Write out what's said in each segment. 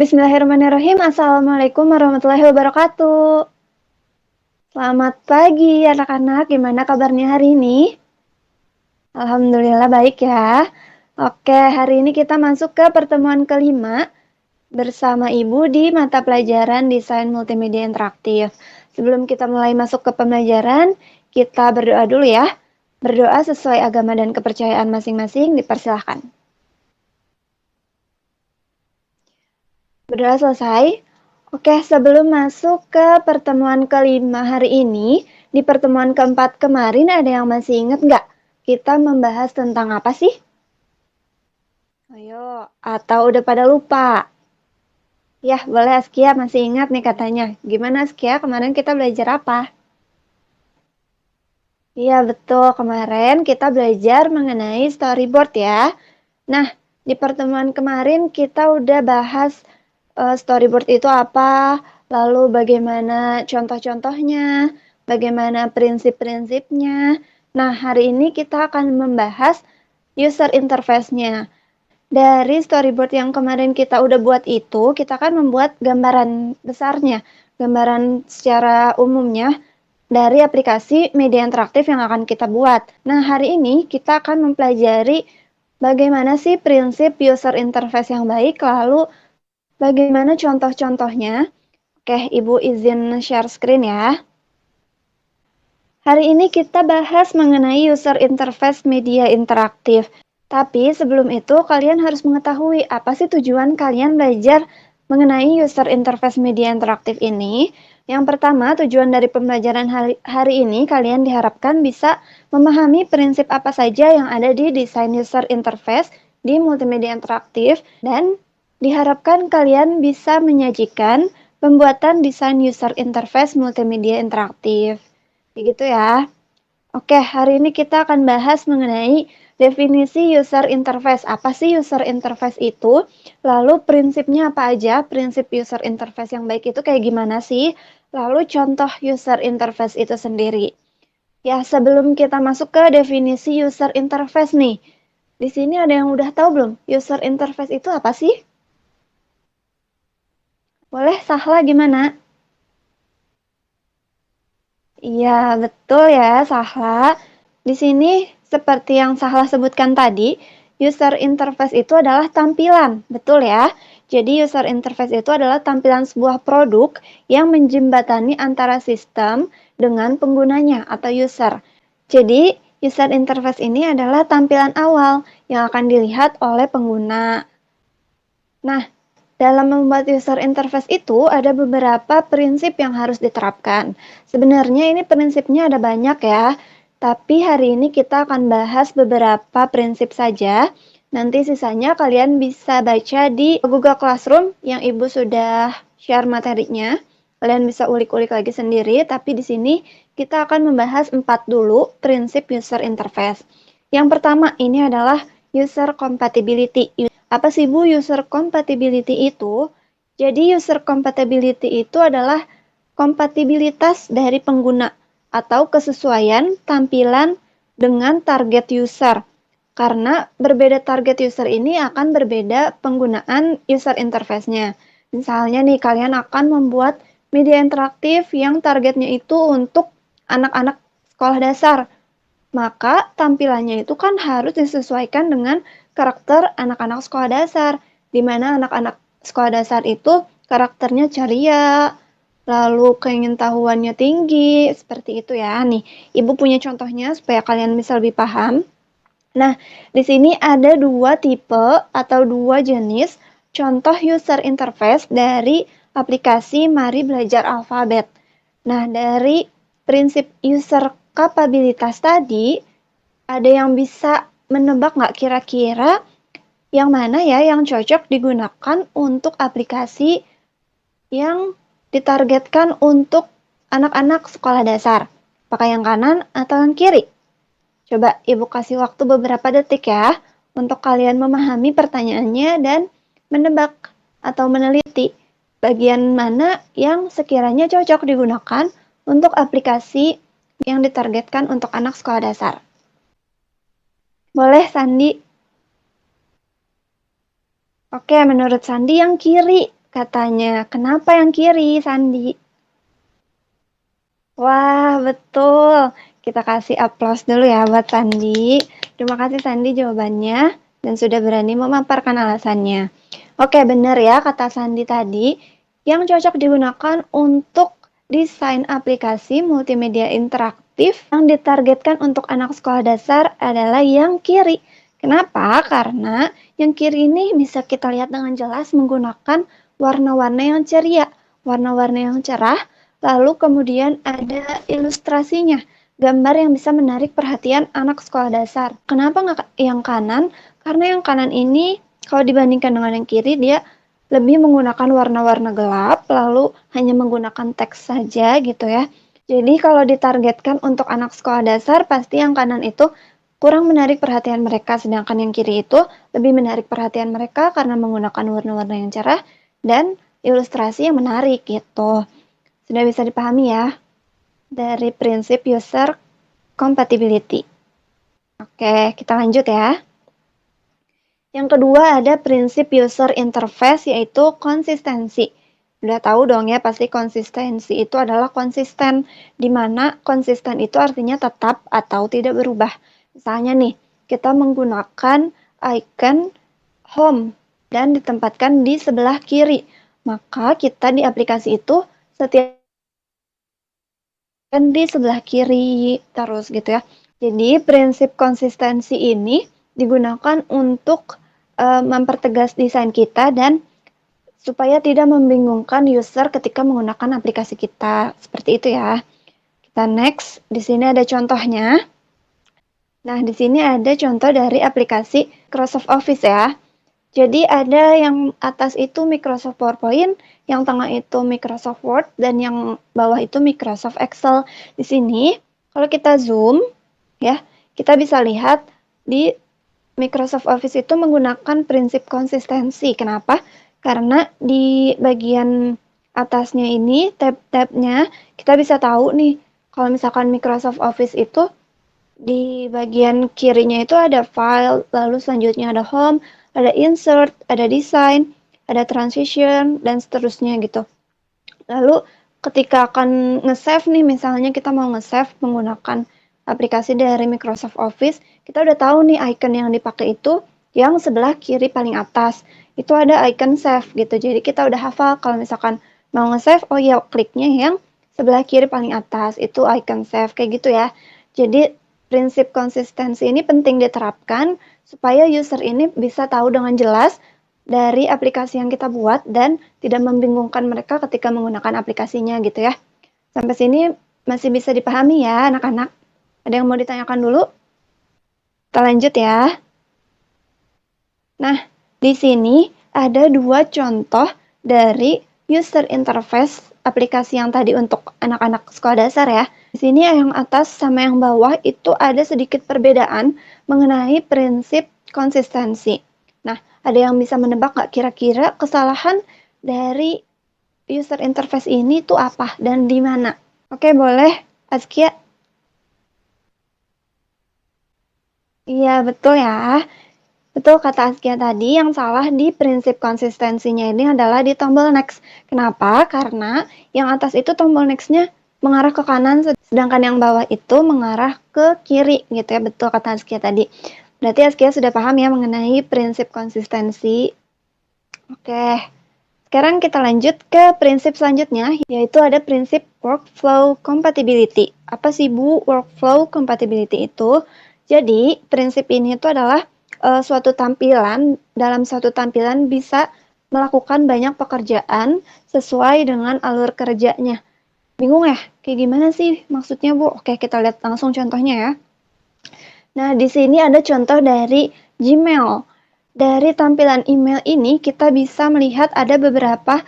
Bismillahirrahmanirrahim. Assalamualaikum warahmatullahi wabarakatuh. Selamat pagi anak-anak, gimana kabarnya hari ini? Alhamdulillah baik ya. Oke, hari ini kita masuk ke pertemuan kelima bersama Ibu di mata pelajaran Desain Multimedia Interaktif. Sebelum kita mulai masuk ke pembelajaran, kita berdoa dulu ya. Berdoa sesuai agama dan kepercayaan masing-masing, dipersilahkan. Berdoa selesai. Oke, sebelum masuk ke pertemuan kelima hari ini, di pertemuan keempat kemarin ada yang masih ingat nggak? Kita membahas tentang apa sih? Ayo, atau udah pada lupa? Ya, boleh Askia masih ingat nih katanya. Gimana Askia, kemarin kita belajar apa? Iya, betul. Kemarin kita belajar mengenai storyboard ya. Nah, di pertemuan kemarin kita udah bahas storyboard itu apa, lalu bagaimana contoh-contohnya, bagaimana prinsip-prinsipnya. Nah, hari ini kita akan membahas user interface-nya. Dari storyboard yang kemarin kita udah buat itu, kita akan membuat gambaran besarnya, gambaran secara umumnya dari aplikasi media interaktif yang akan kita buat. Nah, hari ini kita akan mempelajari bagaimana sih prinsip user interface yang baik, lalu bagaimana contoh-contohnya? Oke, Ibu izin share screen ya. Hari ini kita bahas mengenai user interface media interaktif. Tapi sebelum itu kalian harus mengetahui apa sih tujuan kalian belajar mengenai user interface media interaktif ini. Yang pertama, tujuan dari pembelajaran hari ini kalian diharapkan bisa memahami prinsip apa saja yang ada di desain user interface di multimedia interaktif dan diharapkan kalian bisa menyajikan pembuatan desain user interface multimedia interaktif. Begitu ya. Oke, hari ini kita akan bahas mengenai definisi user interface. Apa sih user interface itu? Lalu prinsipnya apa aja? Prinsip user interface yang baik itu kayak gimana sih? Lalu contoh user interface itu sendiri. Ya, sebelum kita masuk ke definisi user interface nih. Di sini ada yang udah tahu belum? User interface itu apa sih? Boleh, Sahla gimana? Iya, betul ya, Sahla. Di sini, seperti yang Sahla sebutkan tadi, user interface itu adalah tampilan, betul ya? Jadi, user interface itu adalah tampilan sebuah produk yang menjembatani antara sistem dengan penggunanya atau user. Jadi, user interface ini adalah tampilan awal yang akan dilihat oleh pengguna. Nah, dalam membuat user interface itu ada beberapa prinsip yang harus diterapkan. Sebenarnya ini prinsipnya ada banyak ya, tapi hari ini kita akan bahas beberapa prinsip saja. Nanti sisanya kalian bisa baca di Google Classroom yang Ibu sudah share materinya. Kalian bisa ulik-ulik lagi sendiri, tapi di sini kita akan membahas 4 dulu prinsip user interface. Yang pertama ini adalah user compatibility. Apa sih Bu user compatibility itu? Jadi user compatibility itu adalah kompatibilitas dari pengguna atau kesesuaian tampilan dengan target user. Karena berbeda target user ini akan berbeda penggunaan user interface-nya. Misalnya nih kalian akan membuat media interaktif yang targetnya itu untuk anak-anak sekolah dasar. Maka tampilannya itu kan harus disesuaikan dengan karakter anak-anak sekolah dasar, di mana anak-anak sekolah dasar itu karakternya ceria, lalu keingintahuannya tinggi, seperti itu ya. Nih, Ibu punya contohnya supaya kalian bisa lebih paham. Nah, di sini ada dua tipe atau dua jenis contoh user interface dari aplikasi Mari Belajar Alfabet. Nah, dari prinsip user kapabilitas tadi, ada yang bisa menebak nggak kira-kira yang mana ya yang cocok digunakan untuk aplikasi yang ditargetkan untuk anak-anak sekolah dasar? Pakai yang kanan atau yang kiri? Coba Ibu kasih waktu beberapa detik ya untuk kalian memahami pertanyaannya dan menebak atau meneliti bagian mana yang sekiranya cocok digunakan untuk aplikasi yang ditargetkan untuk anak sekolah dasar. Boleh Sandi? Oke, menurut Sandi yang kiri. katanya. Kenapa yang kiri, Sandi? Wah, betul. Kita kasih aplaus dulu ya buat Sandi. Terima kasih Sandi jawabannya dan sudah berani memaparkan alasannya. Oke, benar ya kata Sandi tadi. Yang cocok digunakan untuk desain aplikasi multimedia interaktif yang ditargetkan untuk anak sekolah dasar adalah yang kiri. Kenapa? Karena yang kiri ini bisa kita lihat dengan jelas menggunakan warna-warna yang ceria, warna-warna yang cerah, lalu kemudian ada ilustrasinya, gambar yang bisa menarik perhatian anak sekolah dasar. Kenapa nggak yang kanan? Karena yang kanan ini kalau dibandingkan dengan yang kiri, dia lebih menggunakan warna-warna gelap, lalu hanya menggunakan teks saja gitu ya. Jadi kalau ditargetkan untuk anak sekolah dasar, pasti yang kanan itu kurang menarik perhatian mereka, sedangkan yang kiri itu lebih menarik perhatian mereka karena menggunakan warna-warna yang cerah dan ilustrasi yang menarik gitu. Sudah bisa dipahami ya dari prinsip user compatibility. Oke, kita lanjut ya. Yang kedua ada prinsip user interface yaitu konsistensi. Udah tahu dong ya, pasti konsistensi itu adalah konsisten, di mana konsisten itu artinya tetap atau tidak berubah. Misalnya nih, kita menggunakan icon home dan ditempatkan di sebelah kiri. Maka kita di aplikasi itu setiap di sebelah kiri terus gitu ya. Jadi prinsip konsistensi ini digunakan untuk mempertegas desain kita dan supaya tidak membingungkan user ketika menggunakan aplikasi kita. Seperti itu ya. Kita next. Di sini ada contohnya. Nah, di sini ada contoh dari aplikasi Microsoft Office ya. Jadi ada yang atas itu Microsoft PowerPoint, yang tengah itu Microsoft Word, dan yang bawah itu Microsoft Excel. Di sini, kalau kita zoom, ya, kita bisa lihat di Microsoft Office itu menggunakan prinsip konsistensi. Kenapa? Karena di bagian atasnya ini, tab-tabnya, kita bisa tahu nih, kalau misalkan Microsoft Office itu di bagian kirinya itu ada file, lalu selanjutnya ada home, ada insert, ada design, ada transition, dan seterusnya gitu. Lalu ketika akan nge-save nih, misalnya kita mau nge-save menggunakan aplikasi dari Microsoft Office, kita udah tahu nih icon yang dipakai itu yang sebelah kiri paling atas. Itu ada icon save gitu. Jadi kita udah hafal kalau misalkan mau nge-save, oh ya kliknya yang sebelah kiri paling atas. Itu icon save kayak gitu ya. Jadi prinsip konsistensi ini penting diterapkan supaya user ini bisa tahu dengan jelas dari aplikasi yang kita buat dan tidak membingungkan mereka ketika menggunakan aplikasinya gitu ya. Sampai sini masih bisa dipahami ya anak-anak? Ada yang mau ditanyakan dulu? Kita lanjut ya. Nah, di sini ada dua contoh dari user interface aplikasi yang tadi untuk anak-anak sekolah dasar ya. Di sini yang atas sama yang bawah itu ada sedikit perbedaan mengenai prinsip konsistensi. Nah, ada yang bisa menebak nggak kira-kira kesalahan dari user interface ini itu apa dan di mana? Oke, boleh, Azkia? Iya, betul ya. Betul kata Azkia tadi, yang salah di prinsip konsistensinya ini adalah di tombol next. Kenapa? Karena yang atas itu tombol next-nya mengarah ke kanan, sedangkan yang bawah itu mengarah ke kiri gitu ya. Betul kata Azkia tadi. Berarti Azkia sudah paham ya mengenai prinsip konsistensi. Oke, sekarang kita lanjut ke prinsip selanjutnya, yaitu ada prinsip workflow compatibility. Apa sih Bu workflow compatibility itu? Jadi, prinsip ini itu adalah suatu tampilan, dalam suatu tampilan bisa melakukan banyak pekerjaan sesuai dengan alur kerjanya. Bingung ya? Kayak gimana sih maksudnya Bu? Oke, kita lihat langsung contohnya ya. Nah, di sini ada contoh dari Gmail. Dari tampilan email ini kita bisa melihat ada beberapa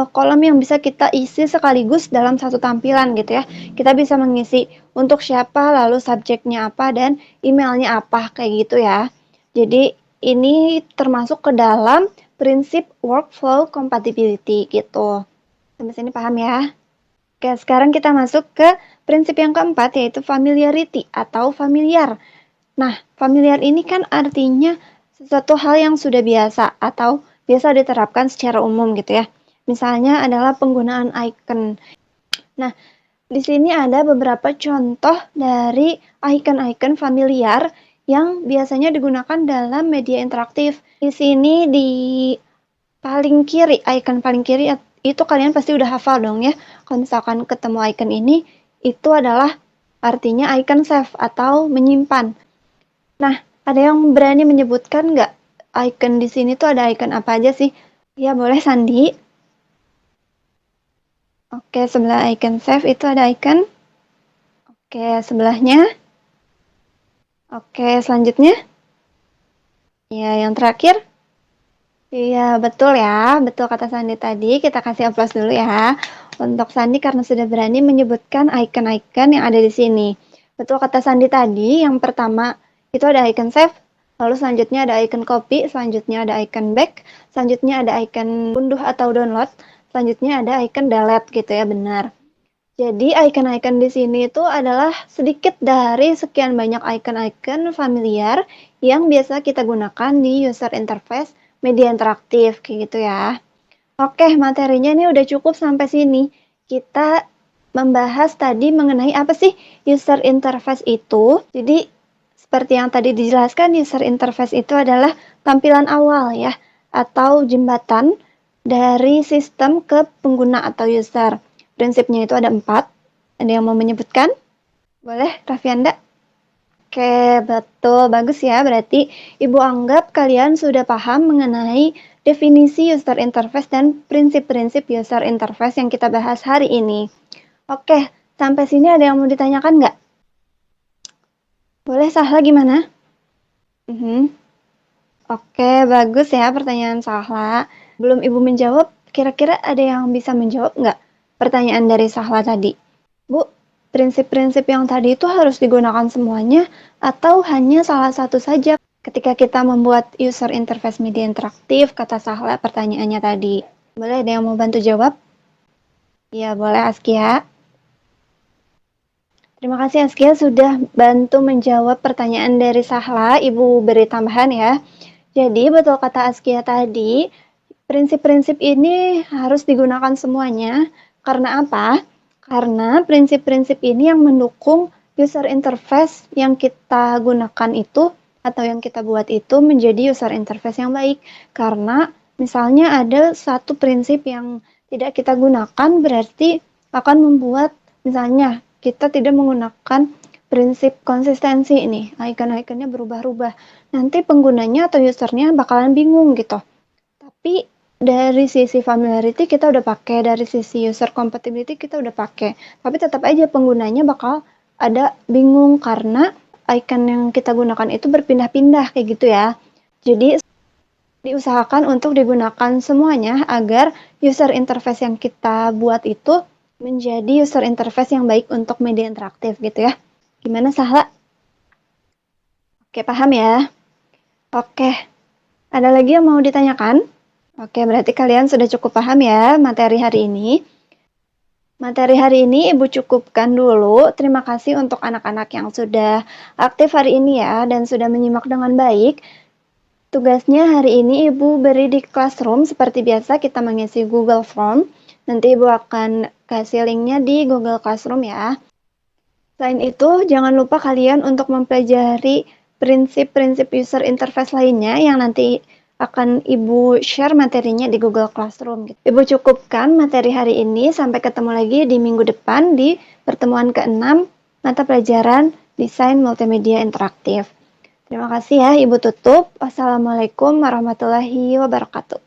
kolom yang bisa kita isi sekaligus dalam satu tampilan gitu ya. Kita bisa mengisi untuk siapa, lalu subjeknya apa, dan emailnya apa, kayak gitu ya. Jadi ini termasuk ke dalam prinsip workflow compatibility gitu. Sampai sini paham ya? Oke, sekarang kita masuk ke prinsip yang keempat yaitu familiarity atau familiar. Nah, familiar ini kan artinya sesuatu hal yang sudah biasa atau biasa diterapkan secara umum gitu ya. Misalnya adalah penggunaan icon. Nah, di sini ada beberapa contoh dari icon-icon familiar yang biasanya digunakan dalam media interaktif. Di sini di paling kiri, icon paling kiri itu kalian pasti udah hafal dong ya. Kalau misalkan ketemu icon ini, itu adalah artinya icon save atau menyimpan. Nah, ada yang berani menyebutkan nggak icon di sini tuh ada icon apa aja sih? Ya, boleh Sandi. Oke, sebelah icon save itu ada icon. Oke, sebelahnya. Oke, selanjutnya. Ya, yang terakhir. Iya, betul ya. Betul kata Sandi tadi. Kita kasih aplaus dulu ya. Untuk Sandi karena sudah berani menyebutkan icon-icon yang ada di sini. Betul kata Sandi tadi. Yang pertama itu ada icon save. Lalu selanjutnya ada icon copy. Selanjutnya ada icon back. Selanjutnya ada icon unduh atau download. Selanjutnya ada icon delete gitu ya, benar. Jadi icon-icon di sini itu adalah sedikit dari sekian banyak icon-icon familiar yang biasa kita gunakan di user interface media interaktif kayak gitu ya. Oke, materinya ini udah cukup sampai sini. Kita membahas tadi mengenai apa sih user interface itu. Jadi seperti yang tadi dijelaskan, user interface itu adalah tampilan awal ya atau jembatan dari sistem ke pengguna atau user. Prinsipnya itu ada 4. Ada yang mau menyebutkan? Boleh, Raffianda? Oke, betul. Bagus ya. Berarti Ibu anggap kalian sudah paham mengenai definisi user interface dan prinsip-prinsip user interface yang kita bahas hari ini. Oke, sampai sini ada yang mau ditanyakan nggak? Boleh, Sahla gimana? Oke, bagus ya pertanyaan Sahla. Belum Ibu menjawab, kira-kira ada yang bisa menjawab nggak pertanyaan dari Sahla tadi? Bu, prinsip-prinsip yang tadi itu harus digunakan semuanya atau hanya salah satu saja ketika kita membuat user interface media interaktif, kata Sahla pertanyaannya tadi. Boleh ada yang mau bantu jawab? Ya, boleh Askia. Terima kasih Askia sudah bantu menjawab pertanyaan dari Sahla. Ibu beri tambahan ya. Jadi betul kata Askia tadi, prinsip-prinsip ini harus digunakan semuanya. Karena apa? Karena prinsip-prinsip ini yang mendukung user interface yang kita gunakan itu atau yang kita buat itu menjadi user interface yang baik. Karena misalnya ada satu prinsip yang tidak kita gunakan berarti akan membuat misalnya kita tidak menggunakan prinsip konsistensi ini, icon-iconnya berubah-ubah. Nanti penggunanya atau usernya bakalan bingung gitu. Tapi dari sisi familiarity kita udah pakai, dari sisi user compatibility kita udah pakai. Tapi tetap aja penggunanya bakal ada bingung karena icon yang kita gunakan itu berpindah-pindah kayak gitu ya. Jadi diusahakan untuk digunakan semuanya agar user interface yang kita buat itu menjadi user interface yang baik untuk media interaktif gitu ya. Gimana Sahla? Oke, paham ya? Oke, ada lagi yang mau ditanyakan? Oke, berarti kalian sudah cukup paham ya materi hari ini. Materi hari ini Ibu cukupkan dulu. Terima kasih untuk anak-anak yang sudah aktif hari ini ya dan sudah menyimak dengan baik. Tugasnya hari ini Ibu beri di Classroom. Seperti biasa kita mengisi Google Form. Nanti Ibu akan kasih linknya di Google Classroom ya. Selain itu, jangan lupa kalian untuk mempelajari prinsip-prinsip user interface lainnya yang nanti akan Ibu share materinya di Google Classroom. Ibu cukupkan materi hari ini, sampai ketemu lagi di minggu depan di pertemuan ke-6 mata pelajaran Desain Multimedia Interaktif. Terima kasih ya, Ibu tutup. Wassalamualaikum warahmatullahi wabarakatuh.